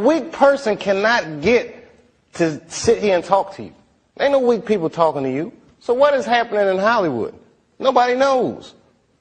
A weak person cannot get to sit here and talk to you. Ain't no weak people talking to you. So what is happening in Hollywood? Nobody knows.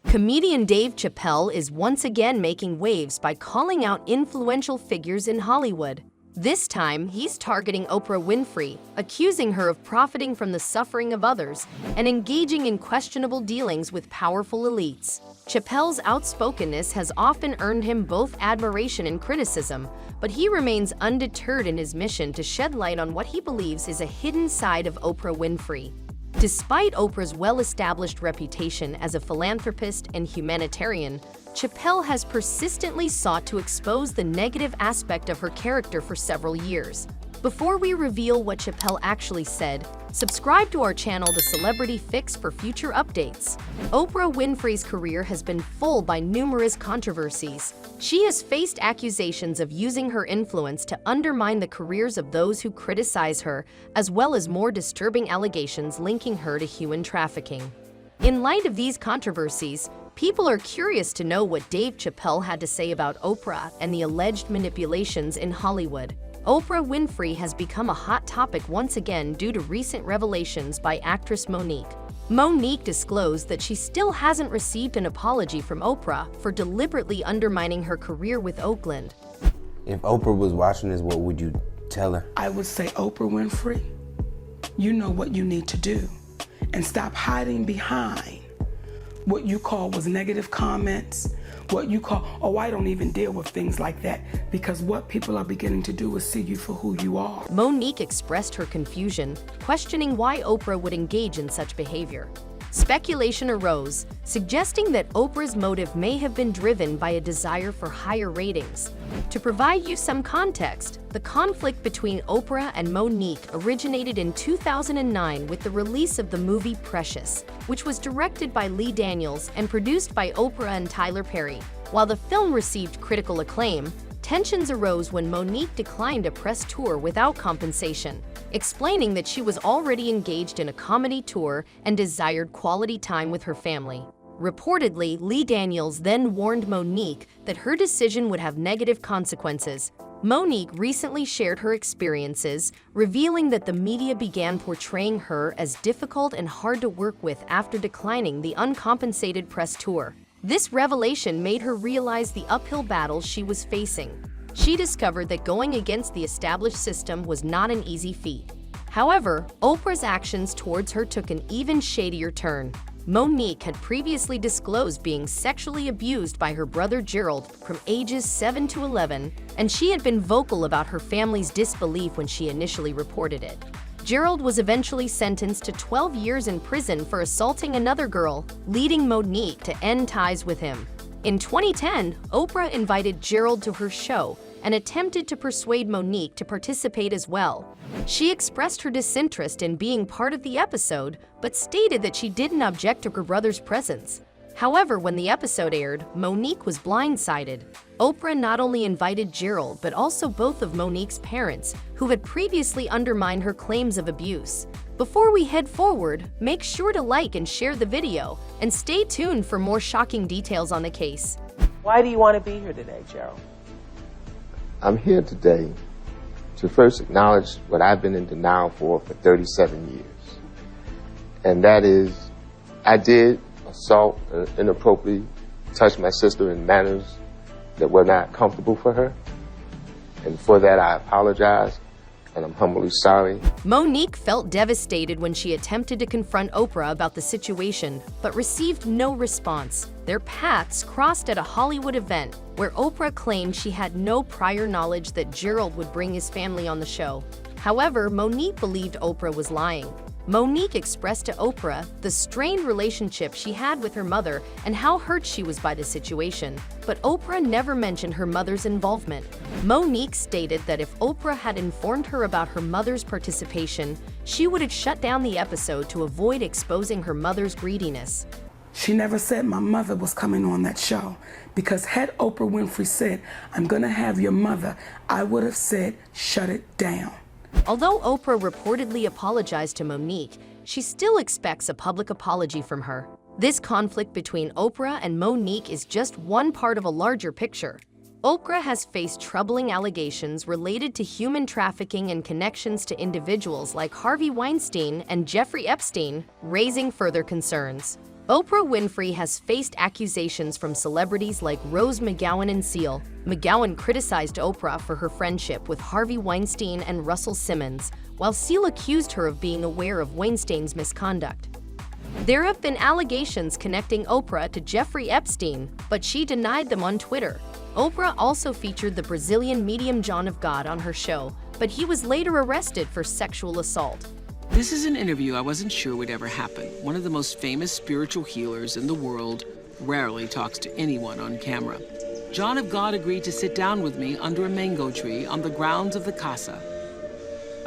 Comedian Dave Chappelle is once again making waves by calling out influential figures in Hollywood. This time, he's targeting Oprah Winfrey, accusing her of profiting from the suffering of others and engaging in questionable dealings with powerful elites. Chappelle's outspokenness has often earned him both admiration and criticism, but he remains undeterred in his mission to shed light on what he believes is a hidden side of Oprah Winfrey. Despite Oprah's well-established reputation as a philanthropist and humanitarian, Chappelle has persistently sought to expose the negative aspect of her character for several years. Before we reveal what Chappelle actually said, subscribe to our channel The Celebrity Fix for future updates. Oprah Winfrey's career has been full by numerous controversies. She has faced accusations of using her influence to undermine the careers of those who criticize her, as well as more disturbing allegations linking her to human trafficking. In light of these controversies, people are curious to know what Dave Chappelle had to say about Oprah and the alleged manipulations in Hollywood. Oprah Winfrey has become a hot topic once again due to recent revelations by actress Mo'Nique. Mo'Nique disclosed that she still hasn't received an apology from Oprah for deliberately undermining her career with Oakland. If Oprah was watching this, what would you tell her? I would say, Oprah Winfrey, you know what you need to do, and stop hiding behind what you call was negative comments, what you call, oh, I don't even deal with things like that, because what people are beginning to do is see you for who you are. Mo'Nique expressed her confusion, questioning why Oprah would engage in such behavior. Speculation arose, suggesting that Oprah's motive may have been driven by a desire for higher ratings. To provide you some context, the conflict between Oprah and Mo'Nique originated in 2009 with the release of the movie Precious, which was directed by Lee Daniels and produced by Oprah and Tyler Perry. While the film received critical acclaim, tensions arose when Mo'Nique declined a press tour without compensation, explaining that she was already engaged in a comedy tour and desired quality time with her family. Reportedly, Lee Daniels then warned Mo'Nique that her decision would have negative consequences. Mo'Nique recently shared her experiences, revealing that the media began portraying her as difficult and hard to work with after declining the uncompensated press tour. This revelation made her realize the uphill battles she was facing. She discovered that going against the established system was not an easy feat. However, Oprah's actions towards her took an even shadier turn. Mo'Nique had previously disclosed being sexually abused by her brother Gerald from ages 7 to 11, and she had been vocal about her family's disbelief when she initially reported it. Gerald was eventually sentenced to 12 years in prison for assaulting another girl, leading Mo'Nique to end ties with him. In 2010, Oprah invited Gerald to her show and attempted to persuade Mo'Nique to participate as well. She expressed her disinterest in being part of the episode, but stated that she didn't object to her brother's presence. However, when the episode aired, Mo'Nique was blindsided. Oprah not only invited Gerald, but also both of Mo'Nique's parents, who had previously undermined her claims of abuse. Before we head forward, make sure to like and share the video, and stay tuned for more shocking details on the case. Why do you want to be here today, Gerald? I'm here today to first acknowledge what I've been in denial for 37 years. And that is, I did assault and inappropriately touch my sister in manners that were not comfortable for her. And for that, I apologize, and I'm humbly sorry. Mo'Nique felt devastated when she attempted to confront Oprah about the situation, but received no response. Their paths crossed at a Hollywood event where Oprah claimed she had no prior knowledge that Gerald would bring his family on the show. However, Mo'Nique believed Oprah was lying. Mo'Nique expressed to Oprah the strained relationship she had with her mother and how hurt she was by the situation, but Oprah never mentioned her mother's involvement. Mo'Nique stated that if Oprah had informed her about her mother's participation, she would have shut down the episode to avoid exposing her mother's greediness. She never said my mother was coming on that show, because had Oprah Winfrey said, I'm gonna have your mother, I would have said, shut it down. Although Oprah reportedly apologized to Mo'Nique, she still expects a public apology from her. This conflict between Oprah and Mo'Nique is just one part of a larger picture. Oprah has faced troubling allegations related to human trafficking and connections to individuals like Harvey Weinstein and Jeffrey Epstein, raising further concerns. Oprah Winfrey has faced accusations from celebrities like Rose McGowan and Seal. McGowan criticized Oprah for her friendship with Harvey Weinstein and Russell Simmons, while Seal accused her of being aware of Weinstein's misconduct. There have been allegations connecting Oprah to Jeffrey Epstein, but she denied them on Twitter. Oprah also featured the Brazilian medium John of God on her show, but he was later arrested for sexual assault. This is an interview I wasn't sure would ever happen. One of the most famous spiritual healers in the world rarely talks to anyone on camera. John of God agreed to sit down with me under a mango tree on the grounds of the casa.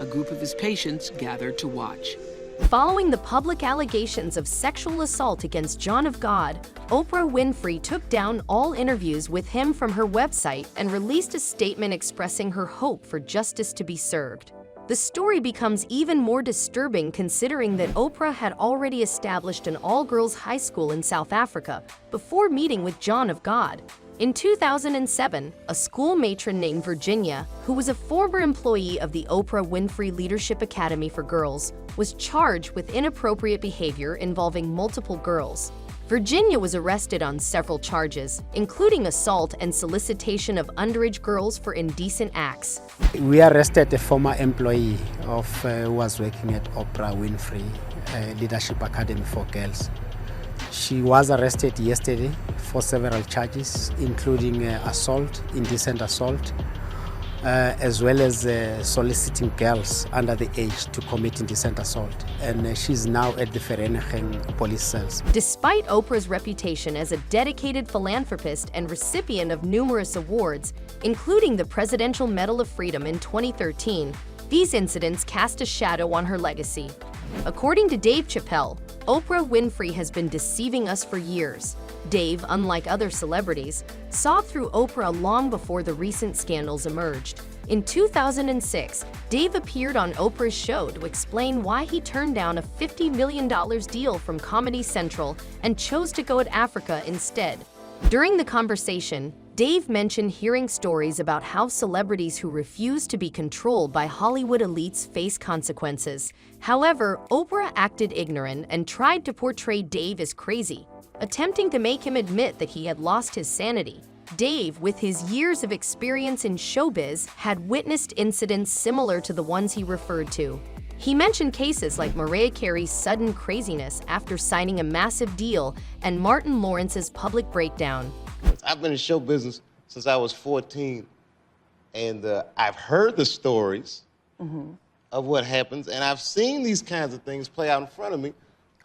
A group of his patients gathered to watch. Following the public allegations of sexual assault against John of God, Oprah Winfrey took down all interviews with him from her website and released a statement expressing her hope for justice to be served. The story becomes even more disturbing considering that Oprah had already established an all-girls high school in South Africa before meeting with John of God. In 2007, a school matron named Virginia, who was a former employee of the Oprah Winfrey Leadership Academy for Girls, was charged with inappropriate behavior involving multiple girls. Virginia was arrested on several charges, including assault and solicitation of underage girls for indecent acts. We arrested a former employee who was working at Oprah Winfrey Leadership Academy for Girls. She was arrested yesterday for several charges, including assault, indecent assault, as well as soliciting girls under the age to commit indecent assault. And she's now at the Vereniging police cells. Despite Oprah's reputation as a dedicated philanthropist and recipient of numerous awards, including the Presidential Medal of Freedom in 2013, these incidents cast a shadow on her legacy. According to Dave Chappelle, Oprah Winfrey has been deceiving us for years. Dave, unlike other celebrities, saw through Oprah long before the recent scandals emerged. In 2006, Dave appeared on Oprah's show to explain why he turned down a $50 million deal from Comedy Central and chose to go to Africa instead. During the conversation, Dave mentioned hearing stories about how celebrities who refuse to be controlled by Hollywood elites face consequences. However, Oprah acted ignorant and tried to portray Dave as crazy, attempting to make him admit that he had lost his sanity. Dave, with his years of experience in showbiz, had witnessed incidents similar to the ones he referred to. He mentioned cases like Mariah Carey's sudden craziness after signing a massive deal and Martin Lawrence's public breakdown. I've been in show business since I was 14, and I've heard the stories of what happens, and I've seen these kinds of things play out in front of me.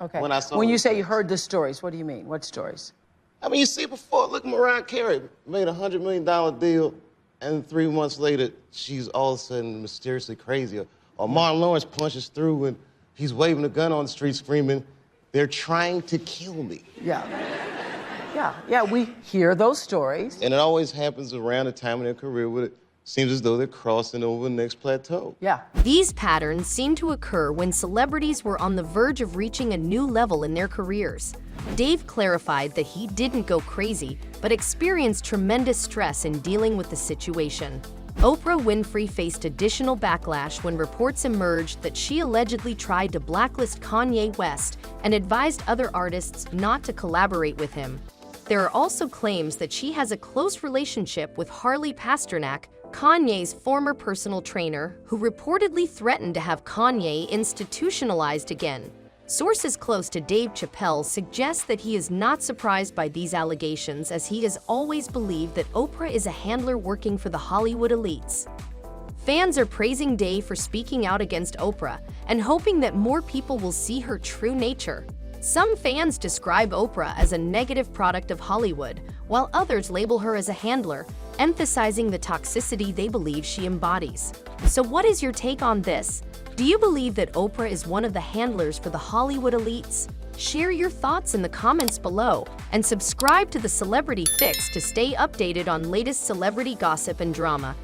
Okay. When you say you heard the stories, what do you mean? What stories? I mean, you see before, look, Mariah Carey made a $100 million deal, and 3 months later, she's all of a sudden mysteriously crazy. Or Martin Lawrence punches through, and he's waving a gun on the street screaming, "They're trying to kill me." Yeah, we hear those stories. And it always happens around the time of their career where it seems as though they're crossing over the next plateau. Yeah. These patterns seem to occur when celebrities were on the verge of reaching a new level in their careers. Dave clarified that he didn't go crazy, but experienced tremendous stress in dealing with the situation. Oprah Winfrey faced additional backlash when reports emerged that she allegedly tried to blacklist Kanye West and advised other artists not to collaborate with him. There are also claims that she has a close relationship with Harley Pasternak, Kanye's former personal trainer, who reportedly threatened to have Kanye institutionalized again. Sources close to Dave Chappelle suggest that he is not surprised by these allegations, as he has always believed that Oprah is a handler working for the Hollywood elites. Fans are praising Dave for speaking out against Oprah and hoping that more people will see her true nature. Some fans describe Oprah as a negative product of Hollywood, while others label her as a handler, emphasizing the toxicity they believe she embodies. So what is your take on this? Do you believe that Oprah is one of the handlers for the Hollywood elites? Share your thoughts in the comments below and subscribe to the Celebrity Fix to stay updated on latest celebrity gossip and drama.